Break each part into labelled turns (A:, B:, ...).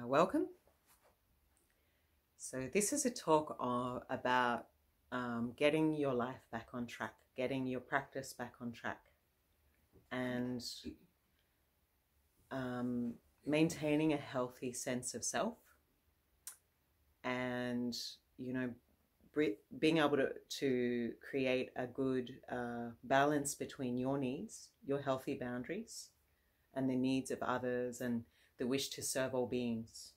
A: Welcome. So this is a talk about getting your life back on track, getting your practice back on track, and maintaining a healthy sense of self, and being able to create a good balance between your needs, your healthy boundaries, and the needs of others, and the wish to serve all beings.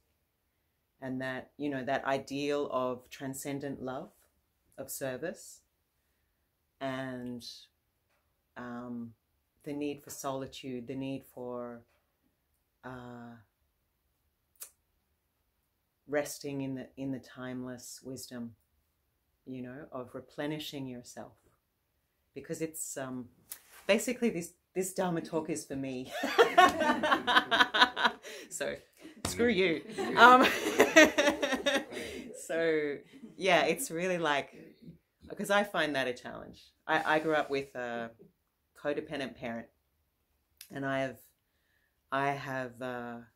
A: And that, that ideal of transcendent love, of service, and the need for solitude, the need for resting in the timeless wisdom, of replenishing yourself. Because it's basically this Dharma talk is for me. So screw you. So yeah, it's really because I find that a challenge. I grew up with a codependent parent, and I have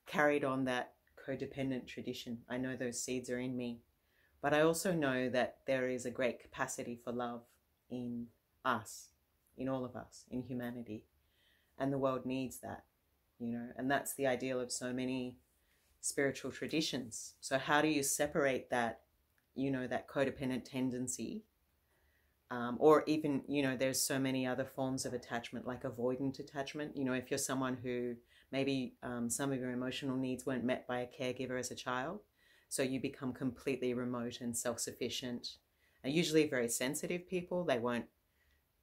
A: carried on that codependent tradition. I know those seeds are in me, but I also know that there is a great capacity for love in us, in all of us, in humanity, and the world needs that, and that's the ideal of so many spiritual traditions. So how do you separate that, that codependent tendency, or even, there's so many other forms of attachment, like avoidant attachment. If you're someone who maybe some of your emotional needs weren't met by a caregiver as a child, so you become completely remote and self-sufficient, and usually very sensitive people. They won't,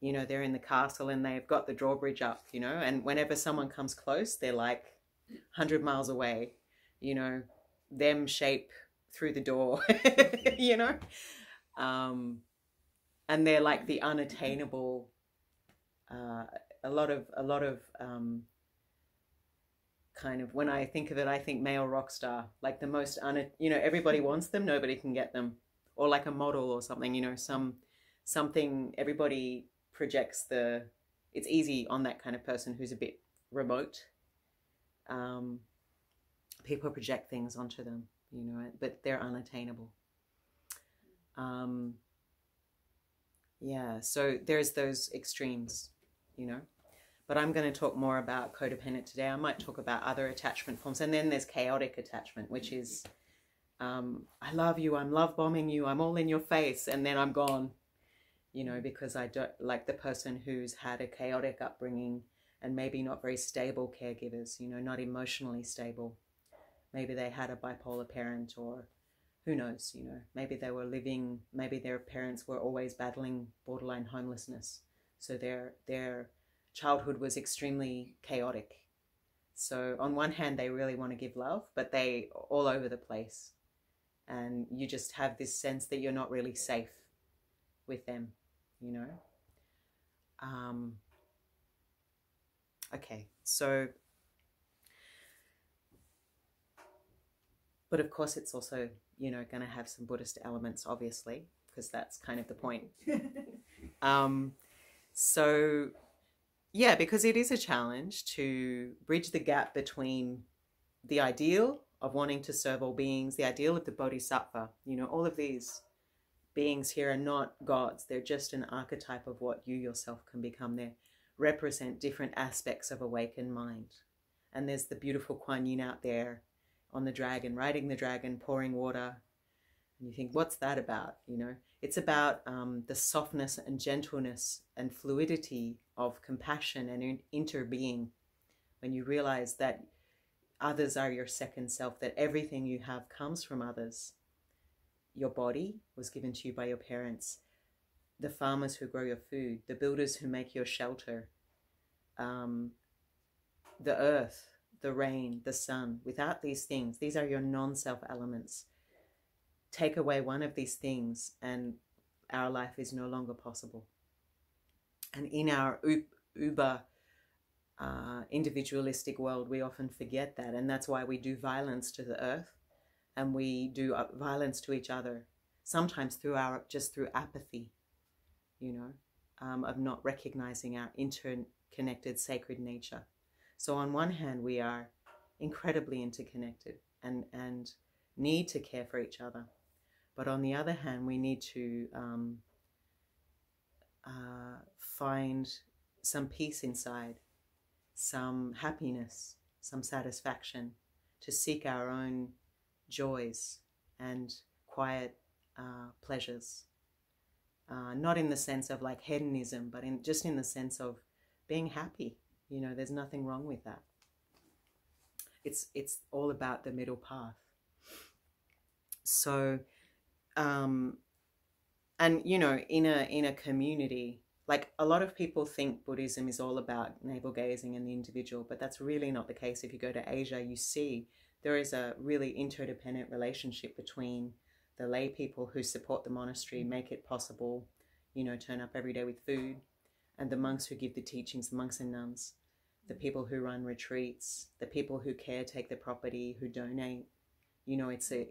A: they're in the castle and they've got the drawbridge up, and whenever someone comes close, they're like 100 miles away, them shape through the door, and they're like the unattainable, a lot of kind of, when I think of it, I think male rock star, like the most, everybody wants them, nobody can get them, or like a model or something, something everybody projects it's easy on that kind of person who's a bit remote. People project things onto them, but they're unattainable. Yeah, so there's those extremes, but I'm going to talk more about codependent today. I might talk about other attachment forms. And then there's chaotic attachment, which is, I love you, I'm love bombing you, I'm all in your face, and then I'm gone, because I don't like the person who's had a chaotic upbringing and maybe not very stable caregivers, not emotionally stable. Maybe they had a bipolar parent, or who knows, maybe they were living, maybe their parents were always battling borderline homelessness. So their childhood was extremely chaotic. So on one hand, they really want to give love, but they all over the place. And you just have this sense that you're not really safe with them, Okay, so, but of course it's also, going to have some Buddhist elements, obviously, because that's kind of the point. So yeah, because it is a challenge to bridge the gap between the ideal of wanting to serve all beings, the ideal of the bodhisattva. All of these beings here are not gods. They're just an archetype of what you yourself can become. They represent different aspects of awakened mind. And there's the beautiful Kuan Yin out there on the dragon, riding the dragon, pouring water. And you think, what's that about? It's about the softness and gentleness and fluidity of compassion and interbeing. When you realize that others are your second self, that everything you have comes from others. Your body was given to you by your parents, the farmers who grow your food, the builders who make your shelter, the earth, the rain, the sun. Without these things, these are your non-self elements. Take away one of these things and our life is no longer possible. And in our uber individualistic world, we often forget that. And that's why we do violence to the earth, and we do violence to each other, sometimes just through apathy, of not recognizing our interconnected sacred nature. So on one hand, we are incredibly interconnected and need to care for each other. But on the other hand, we need to find some peace inside, some happiness, some satisfaction, to seek our own joys and quiet pleasures. Not in the sense of like hedonism, but just in the sense of being happy. You know, there's nothing wrong with that. It's all about the middle path. So, and you know, in a community, like a lot of people think Buddhism is all about navel gazing and the individual, but that's really not the case. If you go to Asia, you see there is a really interdependent relationship between the lay people who support the monastery, make it possible, you know, turn up every day with food, and the monks who give the teachings, the monks and nuns, the people who run retreats, the people who caretake the property, who donate. You know, it's a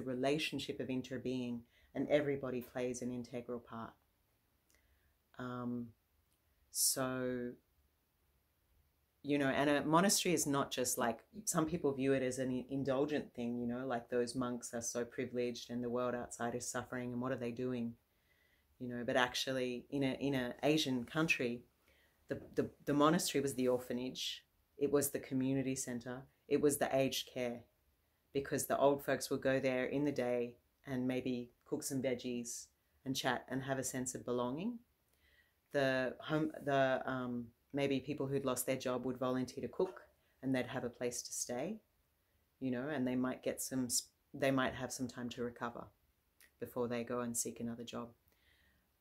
A: relationship of interbeing, and everybody plays an integral part. So, you know, and a monastery is not just like, some people view it as an indulgent thing, you know, like those monks are so privileged and the world outside is suffering and what are they doing, you know. But actually in a Asian country, the monastery was the orphanage, it was the community center, it was the aged care, because the old folks would go there in the day and maybe cook some veggies and chat and have a sense of belonging. Maybe people who'd lost their job would volunteer to cook, and they'd have a place to stay, you know, and they might have some time to recover before they go and seek another job.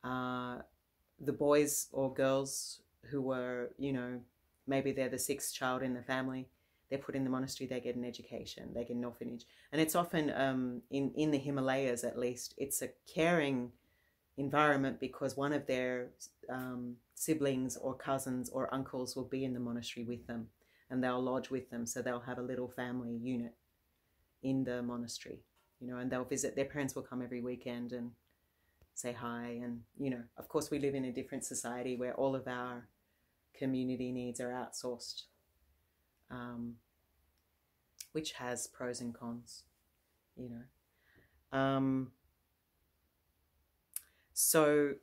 A: The boys or girls who were, you know, maybe they're the sixth child in the family, they're put in the monastery, they get an education, they get an orphanage. And it's often, in the Himalayas at least, it's a caring environment because one of their siblings or cousins or uncles will be in the monastery with them, and they'll lodge with them, so they'll have a little family unit in the monastery, you know, and they'll visit. Their parents will come every weekend and say hi. And, you know, of course we live in a different society where all of our community needs are outsourced, which has pros and cons, you know. So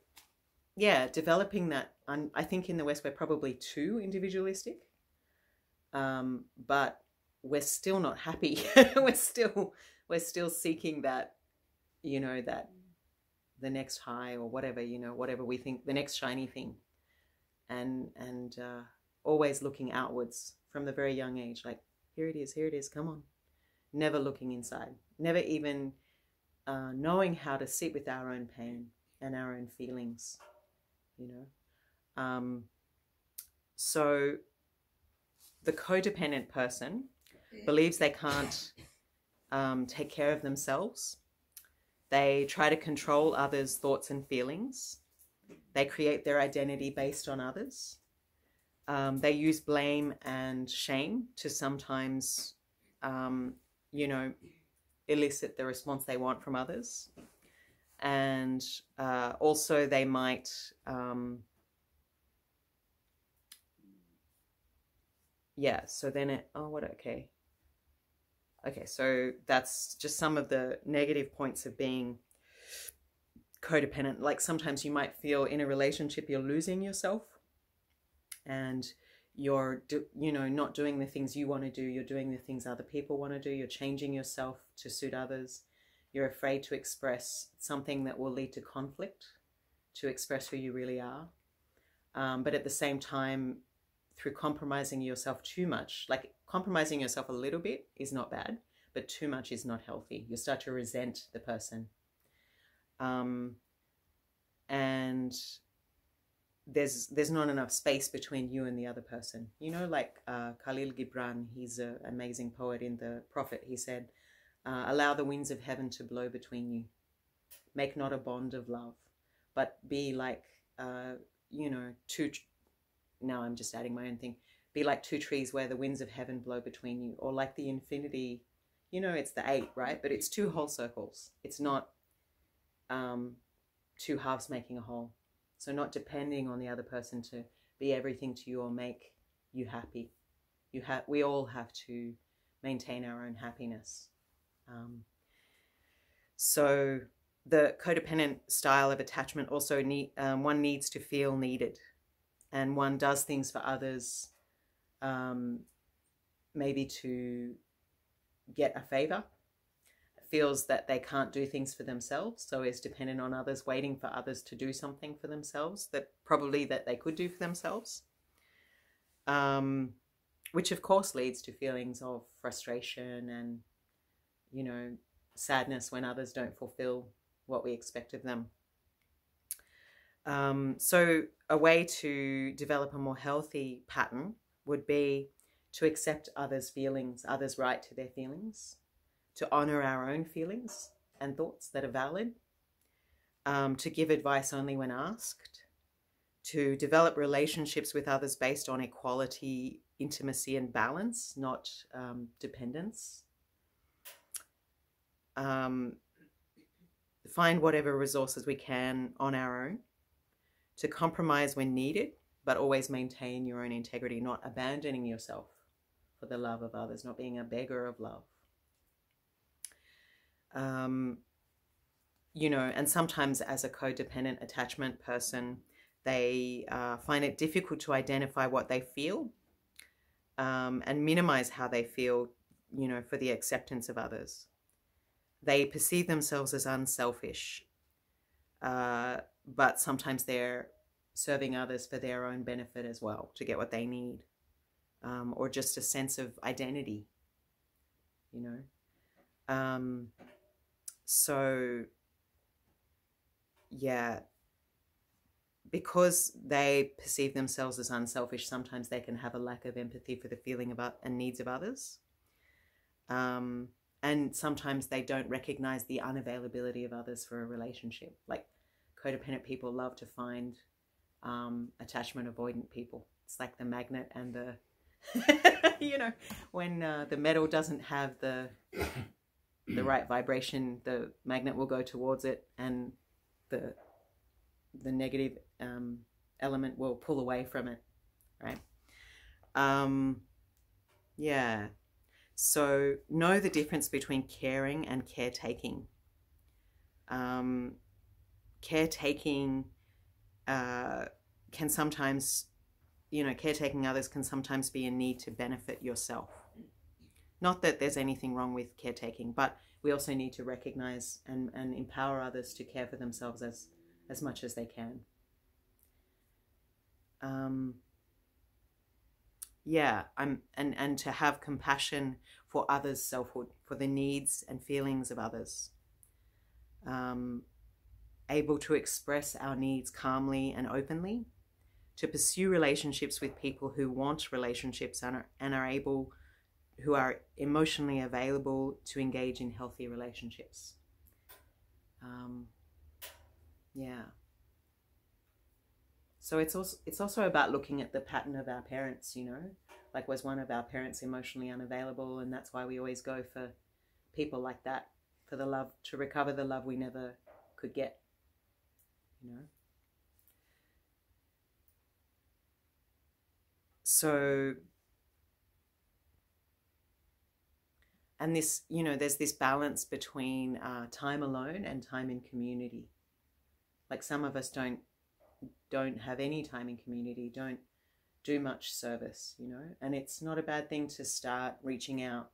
A: yeah, developing that, I think in the West we're probably too individualistic, but we're still not happy. we're still seeking that, you know, that the next high or whatever, you know, whatever we think, the next shiny thing, and always looking outwards from the very young age, like here it is, come on. Never looking inside, never even knowing how to sit with our own pain and our own feelings, you know. So the codependent person believes they can't take care of themselves. They try to control others' thoughts and feelings. They create their identity based on others. They use blame and shame to sometimes, you know, elicit the response they want from others. And also they might so then okay, so that's just some of the negative points of being codependent. Like sometimes you might feel in a relationship you're losing yourself, and you're not doing the things you want to do, you're doing the things other people want to do, you're changing yourself to suit others. You're afraid to express something that will lead to conflict, to express who you really are. But at the same time, through compromising yourself too much, like compromising yourself a little bit is not bad, but too much is not healthy. You start to resent the person. And there's not enough space between you and the other person. You know, like Khalil Gibran, he's an amazing poet in The Prophet. He said, allow the winds of heaven to blow between you. Make not a bond of love, but be like, you know, now I'm just adding my own thing. Be like two trees where the winds of heaven blow between you. Or like the infinity, you know, it's the 8, right? But it's 2 whole circles. It's not 2 halves making a whole. So not depending on the other person to be everything to you or make you happy. We all have to maintain our own happiness. So the codependent style of attachment also one needs to feel needed, and one does things for others, maybe to get a favor, feels that they can't do things for themselves, so is dependent on others, waiting for others to do something for themselves that they could do for themselves, which of course leads to feelings of frustration and, you know, sadness when others don't fulfill what we expect of them. So a way to develop a more healthy pattern would be to accept others' feelings, others' right to their feelings, to honor our own feelings and thoughts that are valid, to give advice only when asked, to develop relationships with others based on equality, intimacy, and balance, not dependence. Find whatever resources we can on our own, to compromise when needed, but always maintain your own integrity, not abandoning yourself for the love of others, not being a beggar of love. You know, and sometimes as a codependent attachment person, they find it difficult to identify what they feel, and minimize how they feel, you know, for the acceptance of others. They perceive themselves as unselfish, but sometimes they're serving others for their own benefit as well, to get what they need, or just a sense of identity, you know. So, yeah, because they perceive themselves as unselfish, sometimes they can have a lack of empathy for the feeling and needs of others. And sometimes they don't recognize the unavailability of others for a relationship. Like codependent people love to find attachment avoidant people. It's like the magnet and the, you know, when the metal doesn't have the right vibration, the magnet will go towards it, and the negative element will pull away from it, right? Yeah. So know the difference between caring and caretaking. Caretaking can sometimes, you know, caretaking others can sometimes be a need to benefit yourself. Not that there's anything wrong with caretaking, but we also need to recognize and empower others to care for themselves as much as they can. Yeah, and to have compassion for others' selfhood, for the needs and feelings of others. Able to express our needs calmly and openly, to pursue relationships with people who want relationships and are able, who are emotionally available to engage in healthy relationships. Yeah. So it's also about looking at the pattern of our parents, you know, like, was one of our parents emotionally unavailable, and that's why we always go for people like that, for the love, to recover the love we never could get, you know. So, and this, you know, there's this balance between time alone and time in community. Like some of us don't have any time in community, don't do much service, you know, and it's not a bad thing to start reaching out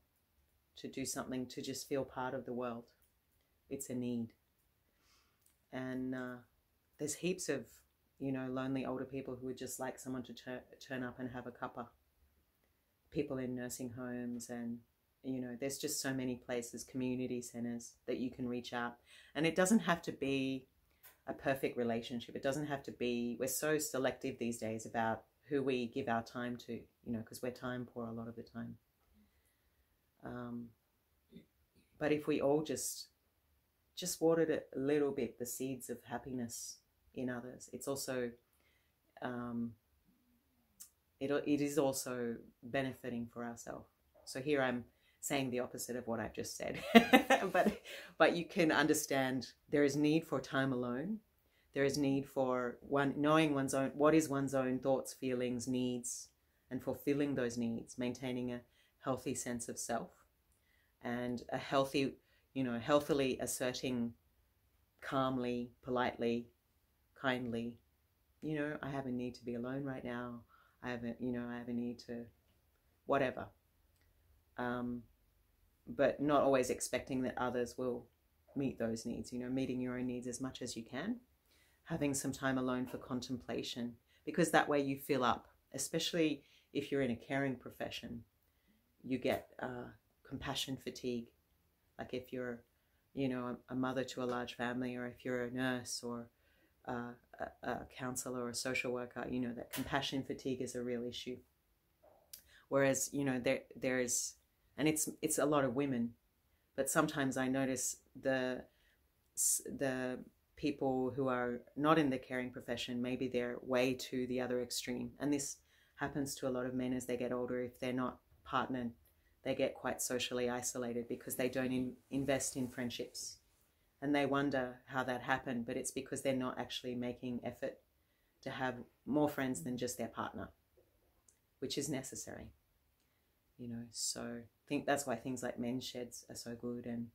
A: to do something, to just feel part of the world. It's a need. And there's heaps of, you know, lonely older people who would just like someone to turn up and have a cuppa. People in nursing homes, and, you know, there's just so many places, community centers, that you can reach out. And it doesn't have to be a perfect relationship. It doesn't have to be, we're so selective these days about who we give our time to, you know, because we're time poor a lot of the time. But if we all just watered a little bit the seeds of happiness in others, it's also, it is also benefiting for ourselves. So here I'm saying the opposite of what I've just said. but you can understand there is need for time alone. There is need for knowing what is one's own thoughts, feelings, needs, and fulfilling those needs, maintaining a healthy sense of self, and a healthy, healthily asserting calmly, politely, kindly, I have a need to be alone right now. I have a need to whatever. But not always expecting that others will meet those needs, meeting your own needs as much as you can. Having some time alone for contemplation, because that way you fill up, especially if you're in a caring profession, you get compassion fatigue. Like if you're, a mother to a large family, or if you're a nurse or a counselor or a social worker, that compassion fatigue is a real issue. Whereas, there's, and it's a lot of women, but sometimes I notice the people who are not in the caring profession, maybe they're way to the other extreme. And this happens to a lot of men as they get older. If they're not partnered, they get quite socially isolated because they don't invest in friendships. And they wonder how that happened, but it's because they're not actually making effort to have more friends than just their partner, which is necessary. So I think that's why things like men's sheds are so good, and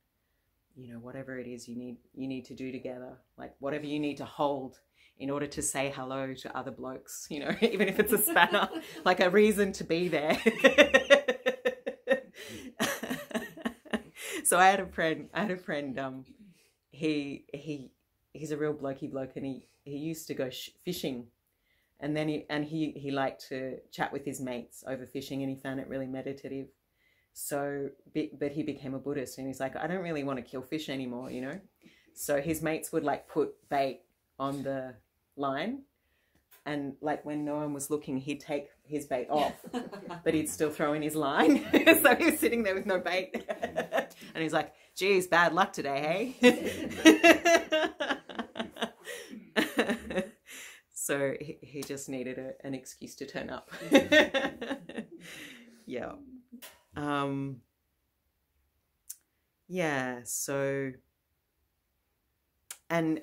A: whatever it is you need to do together, like whatever you need to hold in order to say hello to other blokes, even if it's a spanner, like a reason to be there. So I had a friend, he's a real blokey bloke, and he used to go fishing. And then he liked to chat with his mates over fishing, and he found it really meditative. So, but he became a Buddhist, and he's like, I don't really want to kill fish anymore, So his mates would like put bait on the line, and like when no one was looking, he'd take his bait off, but he'd still throw in his line. So he was sitting there with no bait, and he's like, geez, bad luck today, hey? So he just needed an excuse to turn up. Yeah. Yeah, so and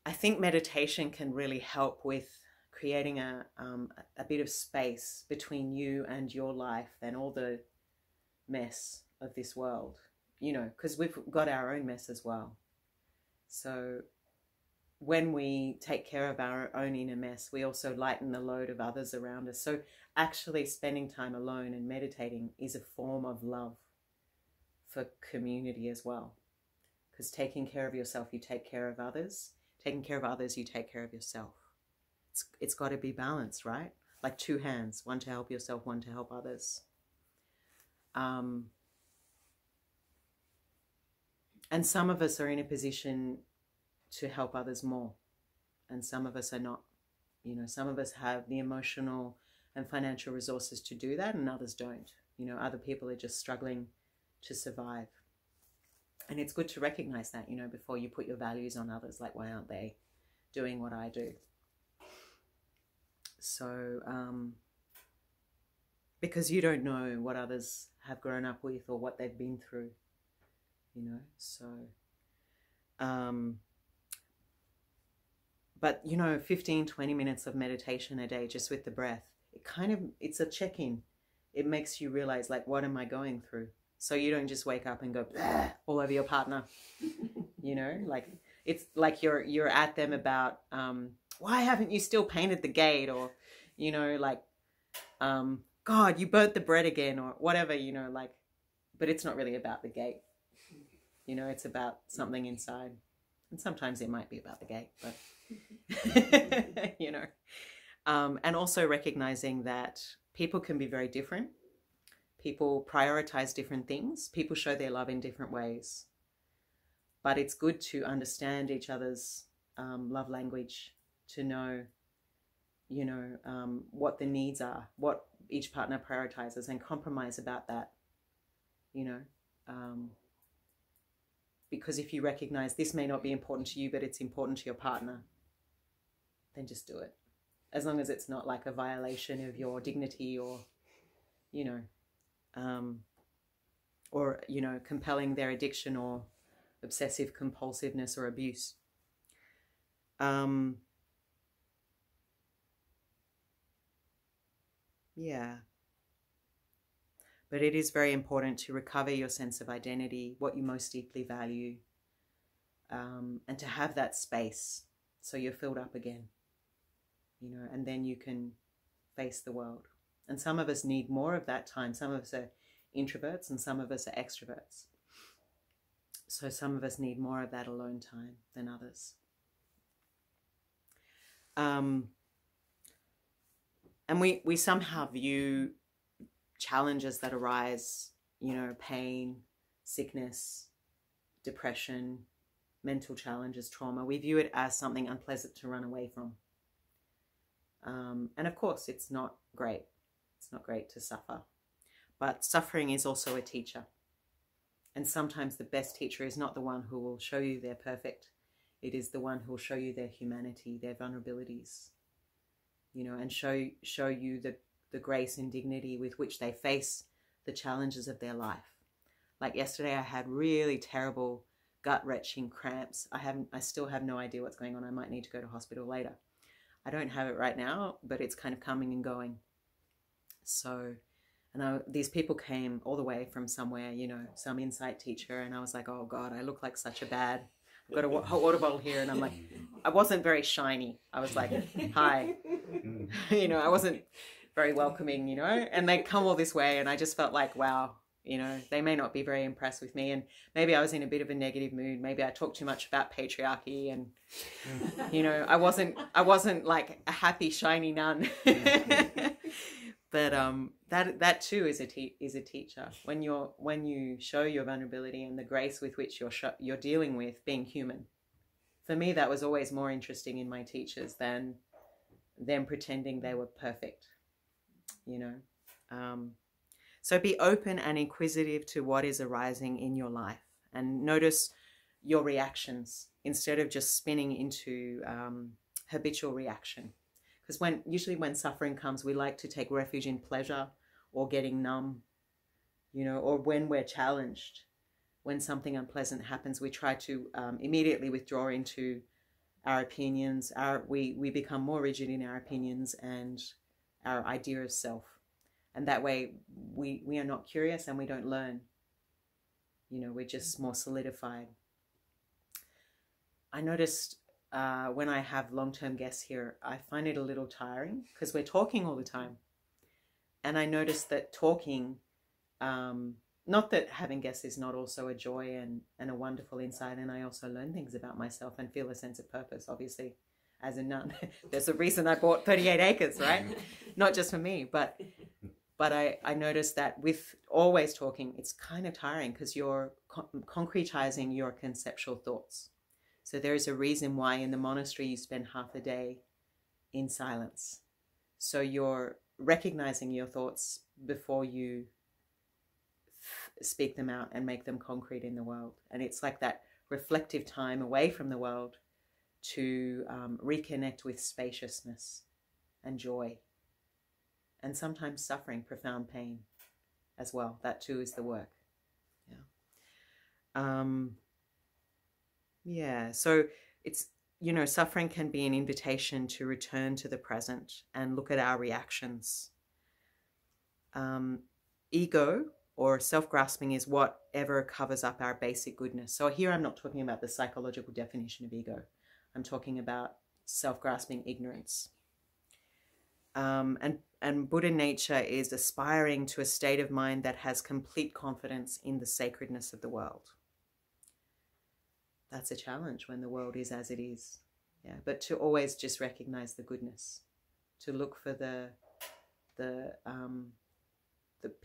A: I think meditation can really help with creating a bit of space between you and your life and all the mess of this world, because we've got our own mess as well. So when we take care of our own inner mess, we also lighten the load of others around us. So actually spending time alone and meditating is a form of love for community as well. Because taking care of yourself, you take care of others. Taking care of others, you take care of yourself. It's got to be balanced, right? Like two hands, one to help yourself, one to help others. And some of us are in a position to help others more, and some of us are not. Some of us have the emotional and financial resources to do that, and others don't. Other people are just struggling to survive. And it's good to recognize that, before you put your values on others, like, why aren't they doing what I do? So, because you don't know what others have grown up with or what they've been through, so, but 15, 20 minutes of meditation a day, just with the breath, it's a check-in. It makes you realize, like, what am I going through? So you don't just wake up and go all over your partner, like it's like you're at them about, why haven't you still painted the gate? Or, like, God, you burnt the bread again, or whatever, like, but it's not really about the gate. It's about something inside. And sometimes it might be about the gate, but, and also recognizing that people can be very different. People prioritize different things. People show their love in different ways. But it's good to understand each other's love language, to know, what the needs are, what each partner prioritizes, and compromise about that, because if you recognize this may not be important to you, but it's important to your partner, then just do it. As long as it's not like a violation of your dignity or, compelling their addiction or obsessive compulsiveness or abuse. Yeah. But it is very important to recover your sense of identity, what you most deeply value, and to have that space so you're filled up again, you know, and then you can face the world. And some of us need more of that time. Some of us are introverts and some of us are extroverts. So some of us need more of that alone time than others. And we somehow view challenges that arise, you know, pain, sickness, depression, mental challenges, trauma. We view it as something unpleasant to run away from. And of course, it's not great. It's not great to suffer. But suffering is also a teacher. And sometimes the best teacher is not the one who will show you they're perfect. It is the one who will show you their humanity, their vulnerabilities, you know, and show you the grace and dignity with which they face the challenges of their life. Like yesterday, I had really terrible gut-wrenching cramps. I still have no idea what's going on. I might need to go to hospital later. I don't have it right now, but it's kind of coming and going. So, and these people came all the way from somewhere, you know, some insight teacher, and I was like, oh God, I look like such a bad, I've got a hot water bottle here, and I'm like, I wasn't very shiny. I was like, hi, you know, I wasn't very welcoming, you know, and they come all this way, and I just felt like, wow, you know, they may not be very impressed with me, and maybe I was in a bit of a negative mood. Maybe I talked too much about patriarchy, and you know, I wasn't like a happy shiny nun. But that too is a teacher. When you show your vulnerability and the grace with which you're dealing with being human. For me, that was always more interesting in my teachers than them pretending they were perfect. You know. So be open and inquisitive to what is arising in your life, and notice your reactions instead of just spinning into habitual reaction. Because usually when suffering comes, we like to take refuge in pleasure or getting numb, you know, or when we're challenged, when something unpleasant happens, we try to immediately withdraw into our opinions. We become more rigid in our opinions and our idea of self. And that way we are not curious and we don't learn. You know, we're just more solidified. I noticed when I have long-term guests here, I find it a little tiring because we're talking all the time. And I noticed that talking, not that having guests is not also a joy and a wonderful insight. And I also learn things about myself and feel a sense of purpose, obviously, as a nun. There's a reason I bought 38 acres, right? Not just for me, but I noticed that with always talking, it's kind of tiring because you're concretizing your conceptual thoughts. So there is a reason why in the monastery you spend half a day in silence. So you're recognizing your thoughts before you speak them out and make them concrete in the world. And it's like that reflective time away from the world to reconnect with spaciousness and joy. And sometimes suffering, profound pain as well. That too is the work. Yeah. Yeah, so it's, you know, suffering can be an invitation to return to the present and look at our reactions. Ego or self-grasping is whatever covers up our basic goodness. So here I'm not talking about the psychological definition of ego. I'm talking about self-grasping ignorance. And Buddha nature is aspiring to a state of mind that has complete confidence in the sacredness of the world. That's a challenge when the world is as it is. Yeah, but to always just recognize the goodness, to look for the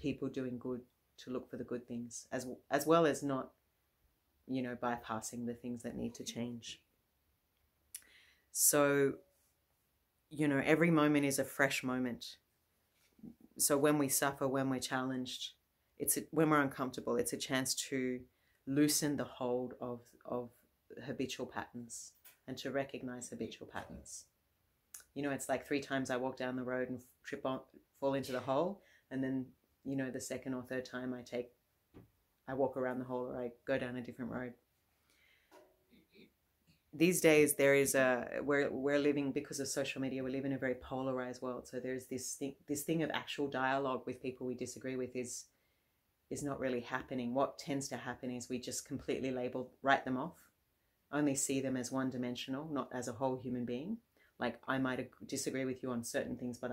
A: people doing good, to look for the good things, as well as not, you know, bypassing the things that need to change. So, you know, every moment is a fresh moment. So when we suffer, when we're challenged, when we're uncomfortable, it's a chance to loosen the hold of habitual patterns and to recognize habitual patterns. You know, it's like 3 times I walk down the road and fall into the hole, and then, you know, the second or third time I walk around the hole or I go down a different road. these days there is we're living, because of social media, we live in a very polarized world. So there's this thing of actual dialogue with people we disagree with is not really happening. What tends to happen is we just completely write them off, only see them as one-dimensional, not as a whole human being. Like, I might disagree with you on certain things, but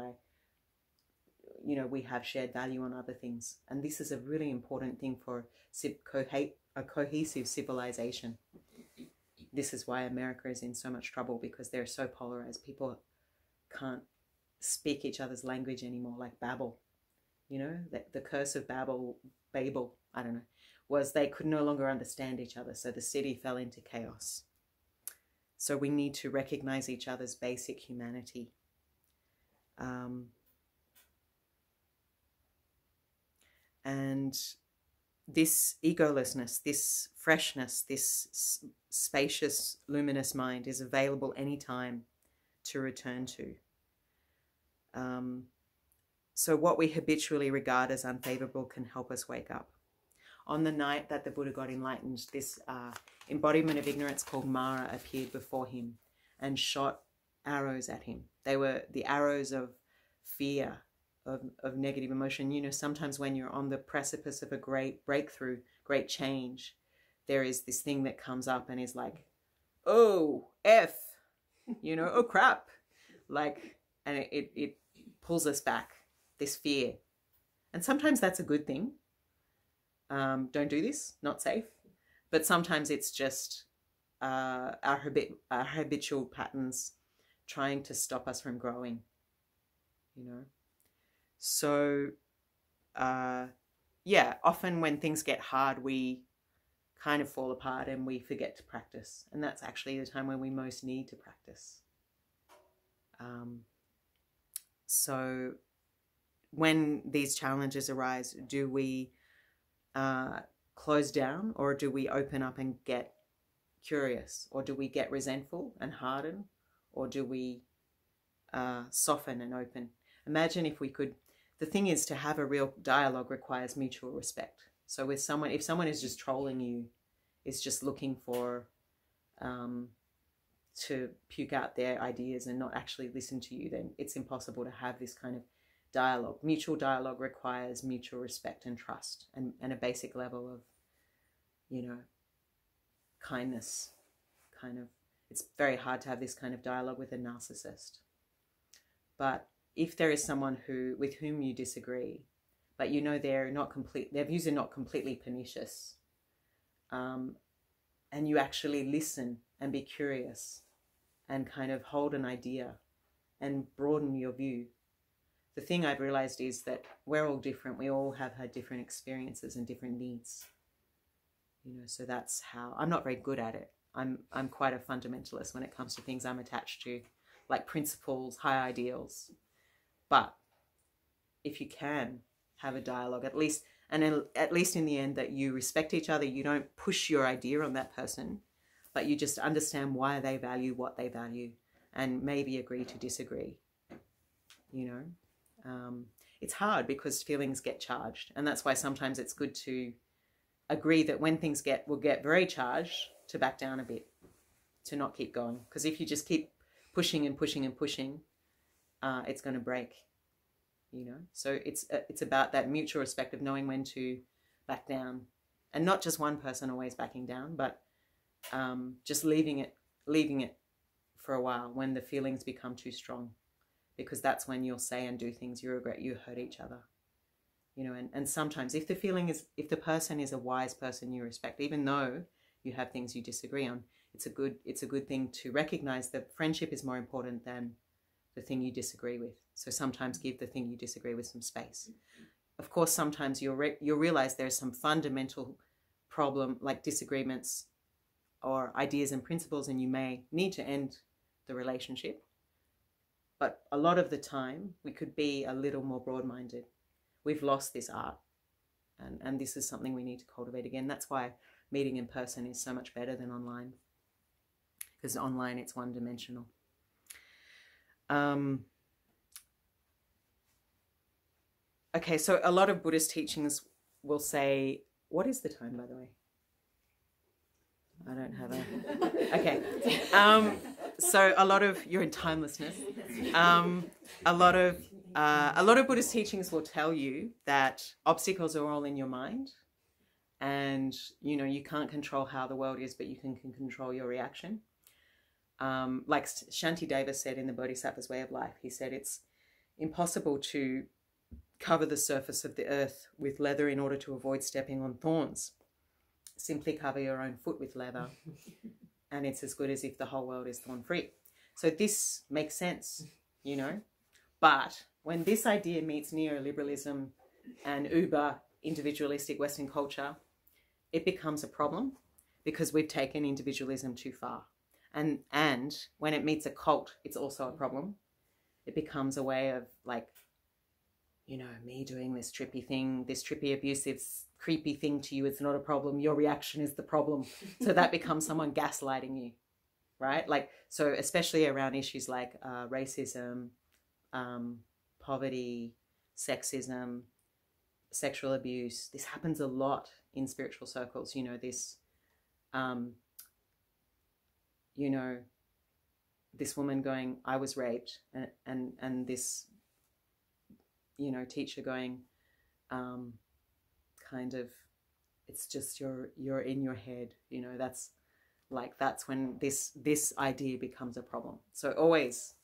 A: we have shared value on other things. And this is a really important thing for a cohesive civilization. This is why America is in so much trouble, because they're so polarized. People can't speak each other's language anymore, like Babel. The curse of Babel, I don't know, was they could no longer understand each other. So the city fell into chaos. So we need to recognize each other's basic humanity. And this egolessness, this freshness, this spacious, luminous mind is available anytime to return to. So what we habitually regard as unfavorable can help us wake up. On the night that the Buddha got enlightened, this embodiment of ignorance called Mara appeared before him and shot arrows at him. They were the arrows of fear, of negative emotion. Sometimes when you're on the precipice of a great breakthrough, great change, there is this thing that comes up and is like, oh, F, oh, crap. And it pulls us back, this fear. And sometimes that's a good thing. Don't do this, not safe. But sometimes it's just our habitual patterns trying to stop us from growing, So, often when things get hard, we kind of fall apart and we forget to practice. And that's actually the time when we most need to practice. So when these challenges arise, do we close down, or do we open up and get curious, or do we get resentful and harden, or do we soften and open? Imagine if we could. The thing is, to have a real dialogue requires mutual respect. So with someone, if someone is just trolling you, is just looking for to puke out their ideas and not actually listen to you, then it's impossible to have this kind of dialogue. Mutual dialogue requires mutual respect and trust, and a basic level of, kindness. It's very hard to have this kind of dialogue with a narcissist. But if there is someone with whom you disagree, but their views are not completely pernicious, and you actually listen and be curious and kind of hold an idea and broaden your view. The thing I've realized is that we're all different. We all have had different experiences and different needs. So that's how. I'm not very good at it. I'm quite a fundamentalist when it comes to things I'm attached to, like principles, high ideals. But if you can have a dialogue, at least in the end, that you respect each other, you don't push your idea on that person, but you just understand why they value what they value, and maybe agree to disagree. It's hard because feelings get charged, and that's why sometimes it's good to agree that when things will get very charged, to back down a bit, to not keep going. Because if you just keep pushing and pushing and pushing, it's going to break. So it's about that mutual respect of knowing when to back down, and not just one person always backing down, but just leaving it for a while when the feelings become too strong, because that's when you'll say and do things you regret. You hurt each other, and sometimes if the person is a wise person you respect, even though you have things you disagree on, it's a good thing to recognize that friendship is more important than the thing you disagree with. So sometimes give the thing you disagree with some space. Of course, sometimes you'll realize there's some fundamental problem, like disagreements or ideas and principles, and you may need to end the relationship. But a lot of the time, we could be a little more broad-minded. We've lost this art, and this is something we need to cultivate again. That's why meeting in person is so much better than online, because online it's one-dimensional. Okay, so a lot of Buddhist teachings will say, what is the time, by the way? I don't have a... Okay. So a lot of... You're in timelessness. A lot of Buddhist teachings will tell you that obstacles are all in your mind. And, you know, you can't control how the world is, but you can control your reaction. Like Shantideva said in the Bodhisattva's Way of Life, he said it's impossible to cover the surface of the earth with leather in order to avoid stepping on thorns. Simply cover your own foot with leather and it's as good as if the whole world is thorn free. So this makes sense, you know. But when this idea meets neoliberalism and uber individualistic Western culture, it becomes a problem because we've taken individualism too far. And when it meets a cult, it's also a problem. It becomes a way of like, you know, me doing this trippy thing, this trippy, abusive, creepy thing to you, it's not a problem. Your reaction is the problem. So that becomes someone gaslighting you, right? Like, so especially around issues like racism, poverty, sexism, sexual abuse. This happens a lot in spiritual circles. You know, this, you know, this woman going, I was raped, and this, you know, teacher going, kind of, it's just you're in your head, you know. That's when this idea becomes a problem. So always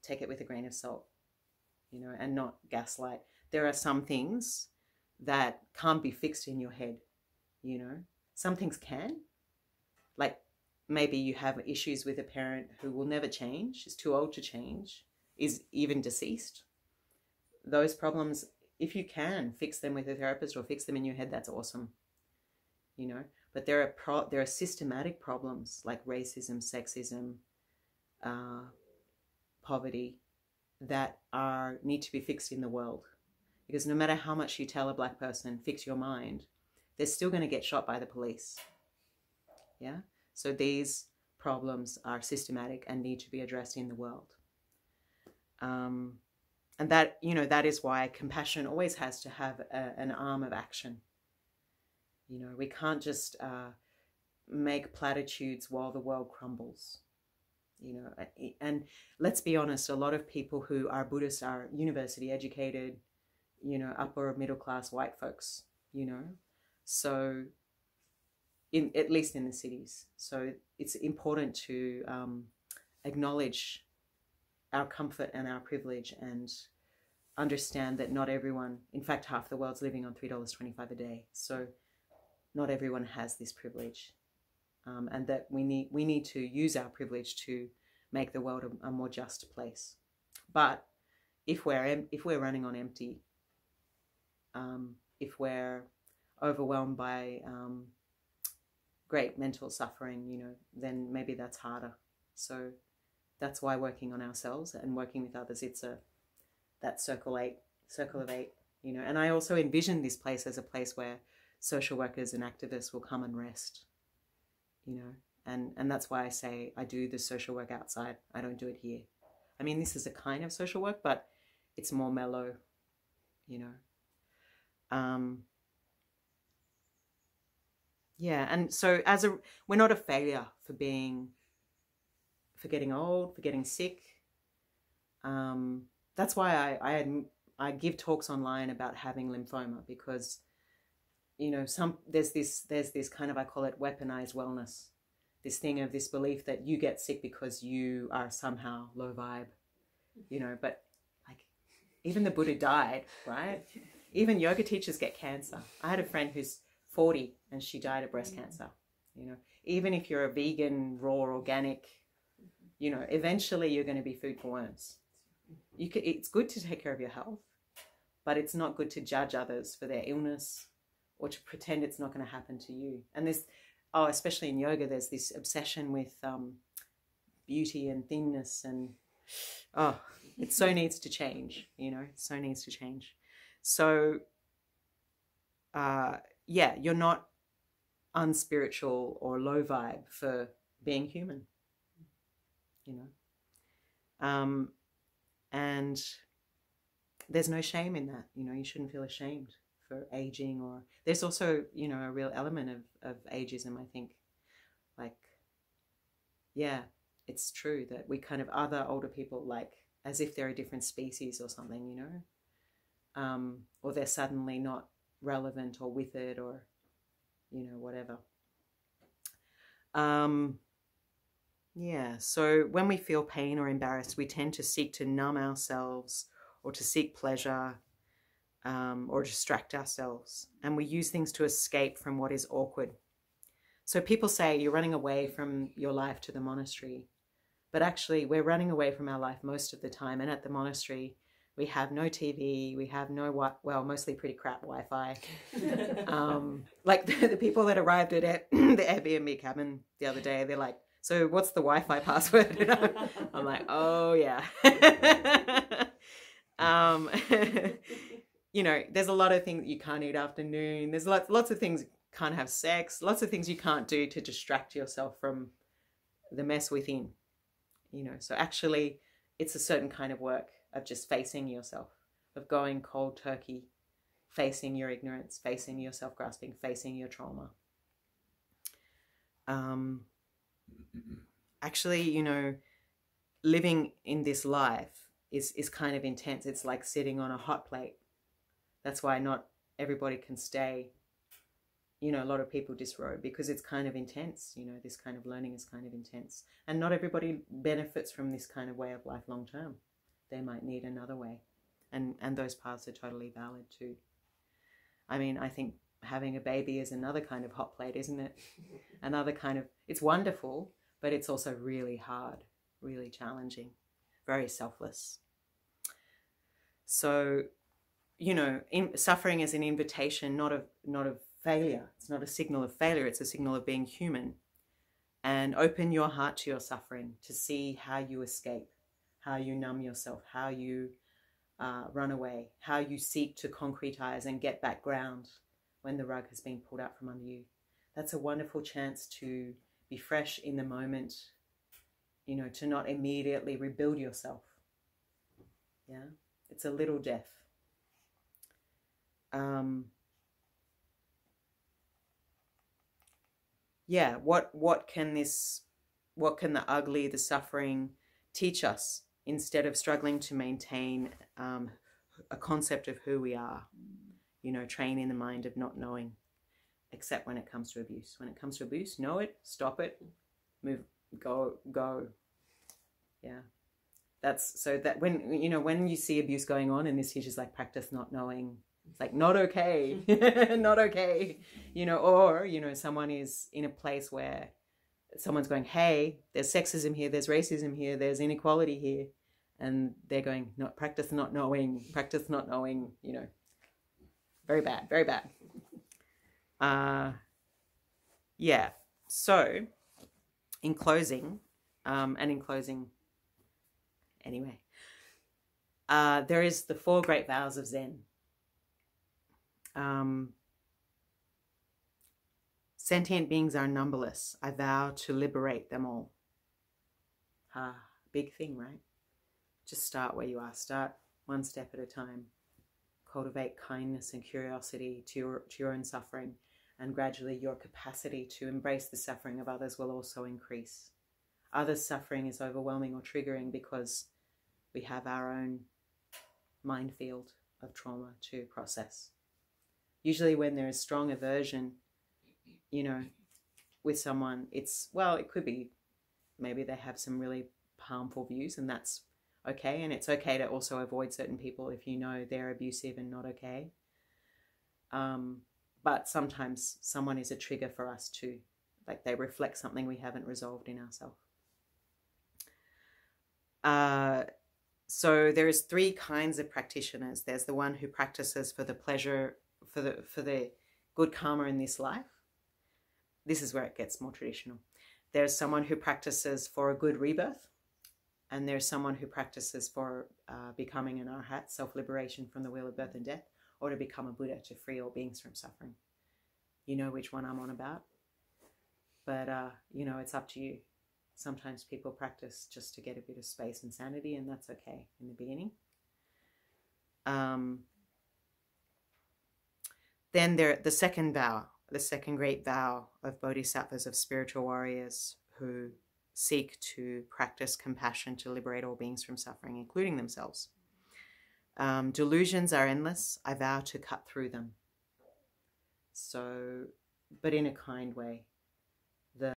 A: take it with a grain of salt, you know, and not gaslight. There are some things that can't be fixed in your head, you know. Some things can, like maybe you have issues with a parent who will never change, is too old to change, is even deceased. Those problems, if you can fix them with a therapist or fix them in your head, that's awesome, you know. But there are systematic problems like racism, sexism, poverty that need to be fixed in the world. Because no matter how much you tell a black person, fix your mind, they're still going to get shot by the police. Yeah. So these problems are systematic and need to be addressed in the world. And that, you know, that is why compassion always has to have an arm of action. You know, we can't just make platitudes while the world crumbles. You know, and let's be honest, a lot of people who are Buddhists are university educated, you know, upper middle class white folks, you know. So at least in the cities. So it's important to acknowledge our comfort and our privilege and understand that not everyone, in fact, half the world's living on $3.25 a day. So not everyone has this privilege, and that we need to use our privilege to make the world a more just place. But if we're running on empty, if we're overwhelmed by great mental suffering, you know, then maybe that's harder. So that's why working on ourselves and working with others, it's that circle of eight, you know. And I also envision this place as a place where social workers and activists will come and rest, you know. And that's why I say I do the social work outside. I don't do it here. I mean, this is a kind of social work, but it's more mellow, you know. Yeah, and so we're not a failure for getting old, for getting sick. That's why I give talks online about having lymphoma, because, you know, there's this kind of, I call it weaponized wellness, this thing of this belief that you get sick because you are somehow low vibe, you know. But like, even the Buddha died, right? Even yoga teachers get cancer. I had a friend who's 40 and she died of breast cancer, you know. Even if you're a vegan, raw, organic, you know, eventually you're going to be food for worms. It's good to take care of your health, but it's not good to judge others for their illness or to pretend it's not going to happen to you. And especially in yoga, there's this obsession with beauty and thinness, and it so needs to change, you know. It so needs to change. So yeah, you're not unspiritual or low vibe for being human, you know. And there's no shame in that, you know. You shouldn't feel ashamed for aging, or there's also, you know, a real element of ageism, I think. Like, yeah, it's true that we kind of other older people like as if they're a different species or something, you know, or they're suddenly not relevant or with it, or, you know, whatever. Yeah, so when we feel pain or embarrassed, we tend to seek to numb ourselves or to seek pleasure, or distract ourselves. And we use things to escape from what is awkward. So people say you're running away from your life to the monastery. But actually, we're running away from our life most of the time. And at the monastery, we have no TV. We have no, well, mostly pretty crap Wi-Fi. Like the people that arrived at the Airbnb cabin the other day, they're like, so what's the Wi-Fi password? And I'm like, oh, yeah. You know, there's a lot of things you can't eat after noon. There's lots of things you can't have sex. Lots of things you can't do to distract yourself from the mess within. You know, so actually it's a certain kind of work of just facing yourself, of going cold turkey, facing your ignorance, facing your self-grasping, facing your trauma. Actually, you know, living in this life is kind of intense. It's like sitting on a hot plate. That's why not everybody can stay. You know, a lot of people disrobe because it's kind of intense. You know, this kind of learning is kind of intense. And not everybody benefits from this kind of way of life long term. They might need another way. And those paths are totally valid too. I mean, I think having a baby is another kind of hot plate, isn't it? Another kind of, it's wonderful, but it's also really hard, really challenging, very selfless. So, you know, suffering is an invitation, not of failure. It's not a signal of failure. It's a signal of being human. And open your heart to your suffering to see how you escape, how you numb yourself, how you run away, how you seek to concretize and get back ground when the rug has been pulled out from under you. That's a wonderful chance to be fresh in the moment, you know, to not immediately rebuild yourself. Yeah, it's a little death. Yeah, what can the ugly, the suffering teach us instead of struggling to maintain a concept of who we are? You know, train in the mind of not knowing, except when it comes to abuse. When it comes to abuse, know it, stop it, move, go. Yeah. That's so that when, you know, when you see abuse going on and this teacher's like, practice not knowing, it's like, not okay, not okay, you know, or, you know, someone is in a place where someone's going, hey, there's sexism here, there's racism here, there's inequality here. And they're going, no, practice not knowing, you know, very bad, very bad. Yeah. So in closing, anyway, there is the 4 great vows of Zen. Sentient beings are numberless. I vow to liberate them all. Big thing, right? Just start where you are. Start one step at a time. Cultivate kindness and curiosity to your own suffering, and gradually your capacity to embrace the suffering of others will also increase. Others' suffering is overwhelming or triggering because we have our own minefield of trauma to process. Usually when there is strong aversion, you know, with someone, it's, well, it could be maybe they have some really harmful views, and that's okay. And it's okay to also avoid certain people if you know they're abusive and not okay. But sometimes someone is a trigger for us too. Like they reflect something we haven't resolved in ourselves. So there is 3 kinds of practitioners. There's the one who practices for the pleasure, for the good karma in this life. This is where it gets more traditional. There's someone who practices for a good rebirth. And there's someone who practices for becoming an arhat, self-liberation from the wheel of birth and death, or to become a Buddha, to free all beings from suffering. You know which one I'm on about. But, you know, it's up to you. Sometimes people practice just to get a bit of space and sanity, and that's okay in the beginning. Then the second vow. the second great vow of bodhisattvas, of spiritual warriors who seek to practice compassion to liberate all beings from suffering, including themselves. Delusions are endless. I vow to cut through them. So, but in a kind way.